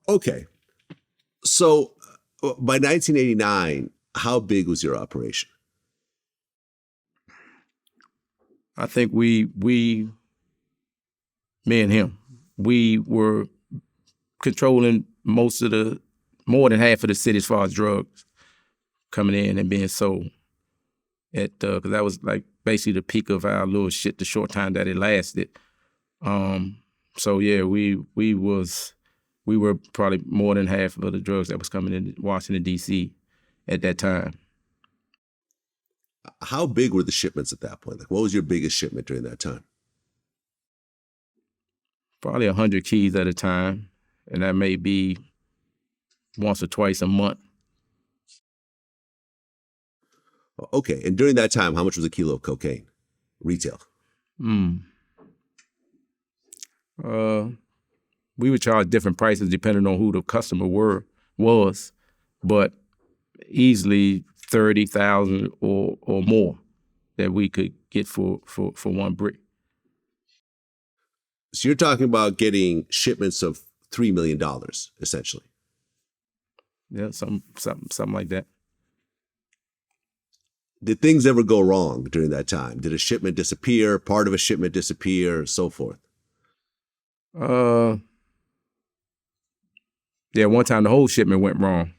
Okay. So by 1989, how big was your operation? I think me and him, we were controlling more than half of the city as far as drugs coming in and being sold. Because that was like basically the peak of our little shit, the short time that it lasted. So yeah, we were probably more than half of the drugs that was coming in Washington, D.C. at that time. How big were the shipments at that point? Like, what was your biggest shipment during that time? Probably 100 keys at a time, and that may be once or twice a month. Okay. And during that time, how much was a kilo of cocaine retail? We would charge different prices depending on who the customer was, but easily 30,000 or more that we could get for one brick. So you're talking about getting shipments of $3 million, essentially. Yeah, something like that. Did things ever go wrong during that time? Did a shipment disappear, part of a shipment disappear, so forth? Yeah, one time the whole shipment went wrong.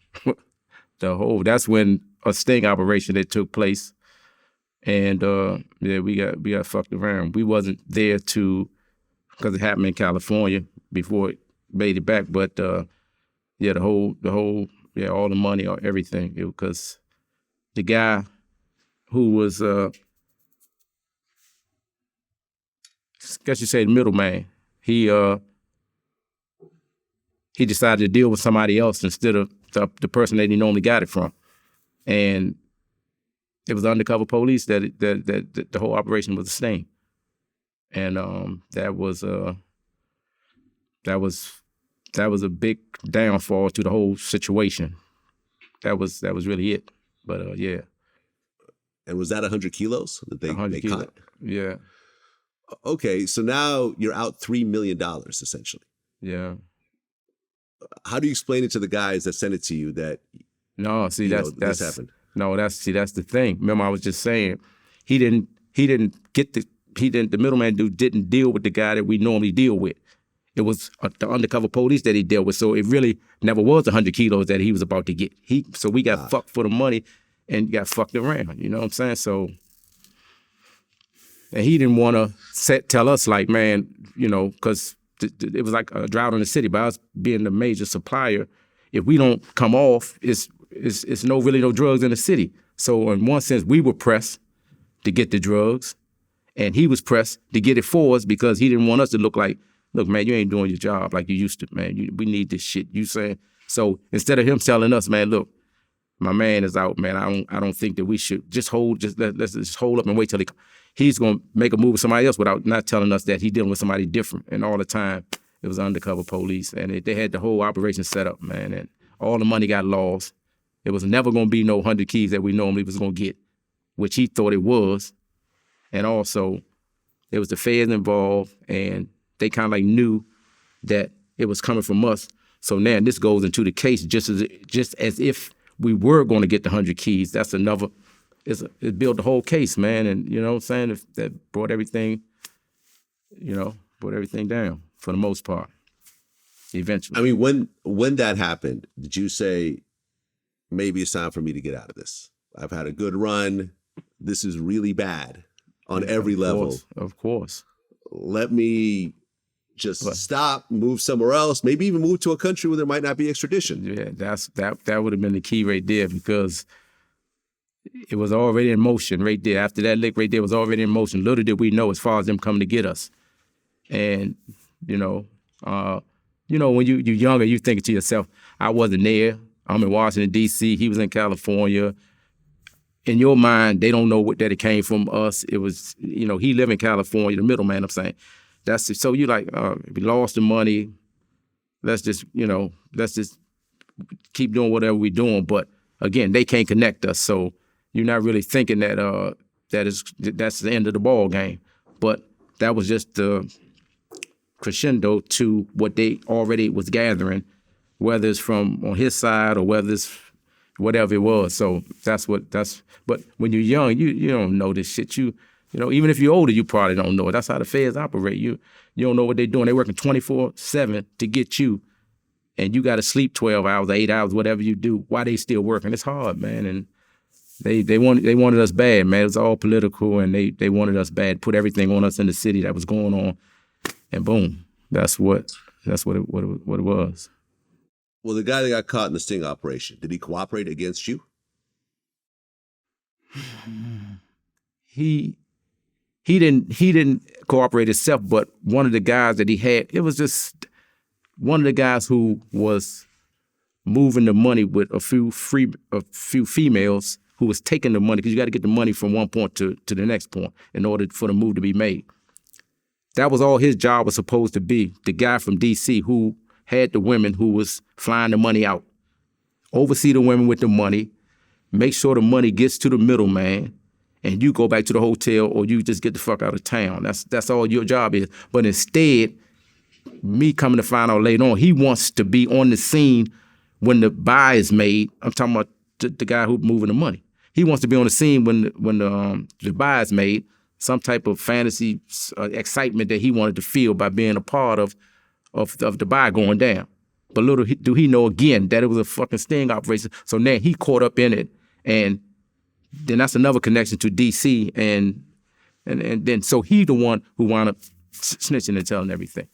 That's when a sting operation that took place. And yeah, we got fucked around. We wasn't there because it happened in California before it made it back. But yeah, the whole all the money or everything. Because the guy who was, I guess you say the middleman, he decided to deal with somebody else instead of the person that he normally got it from. And it was undercover police that the whole operation was a sting. And that was a big downfall to the whole situation. That was really it. But yeah. And was that 100 kilos that they caught? Yeah. Okay, so now you're out $3 million, essentially. Yeah. How do you explain it to the guys that sent it to you that this happened? No, that's the thing. Remember, I was just saying, the middleman dude didn't deal with the guy that we normally deal with. It was the undercover police that he dealt with. So it really never was 100 kilos that he was about to get. So we got fucked for the money and got fucked around. You know what I'm saying? So, and he didn't want to tell us like, man, because it was like a drought in the city. By us being the major supplier, if we don't come off, it's really no drugs in the city. So in one sense, we were pressed to get the drugs, and he was pressed to get it for us because he didn't want us to look like, look, man, you ain't doing your job like you used to, man. We need this shit. You saying? So instead of him telling us, man, look, my man is out, man. I don't think that we should let's just hold up and wait till he's gonna make a move with somebody else without not telling us that he's dealing with somebody different. And all the time, it was undercover police, and they had the whole operation set up, man. And all the money got lost. It was never gonna be no 100 keys that we normally was gonna get, which he thought it was. And also, there was the feds involved, and they kind of like knew that it was coming from us. So now this goes into the case just as if we were going to get the 100 keys. That's another. It built the whole case, man, and you know what I'm saying. That brought everything, down for the most part. Eventually, I mean, when that happened, did you say, maybe it's time for me to get out of this? I've had a good run. This is really bad on every level. Of course. Let me just stop, move somewhere else, maybe even move to a country where there might not be extradition. Yeah, that would have been the key right there, because it was already in motion right there. After that lick right there was already in motion. Little did we know as far as them coming to get us. And, when you're younger, you think to yourself, I wasn't there. I'm in Washington, D.C. He was in California. In your mind, they don't know that it came from us. It was, he lived in California, the middleman, I'm saying. So you like, we lost the money. Let's just keep doing whatever we're doing. But again, they can't connect us. So you're not really thinking that that's the end of the ball game. But that was just the crescendo to what they already was gathering whether it's from on his side or whether it's whatever it was. So but when you're young, you don't know this shit. You know, even if you're older, you probably don't know it. That's how the feds operate. You don't know what they're doing. They're working 24/7 to get you, and you got to sleep 12 hours, 8 hours, whatever you do, while they still working. It's hard, man. And they wanted us bad, man. It was all political, and they wanted us bad. Put everything on us in the city that was going on, and boom, that's what it was. Well, the guy that got caught in the sting operation, did he cooperate against you? He didn't cooperate himself, but one of the guys that he had, it was just one of the guys who was moving the money with a few females who was taking the money, because you got to get the money from one point to the next point in order for the move to be made. That was all his job was supposed to be. The guy from D.C. who had the women who was flying the money out, oversee the women with the money, make sure the money gets to the middleman, and you go back to the hotel or you just get the fuck out of town. That's all your job is. But instead, me coming to find out later on, he wants to be on the scene when the buy is made. I'm talking about the guy who's moving the money. He wants to be on the scene when the buy is made. Some type of fantasy excitement that he wanted to feel by being a part of the buy going down. But little do he know again that it was a fucking sting operation. So now he caught up in it, and then that's another connection to DC, and then so he the one who wound up snitching and telling everything.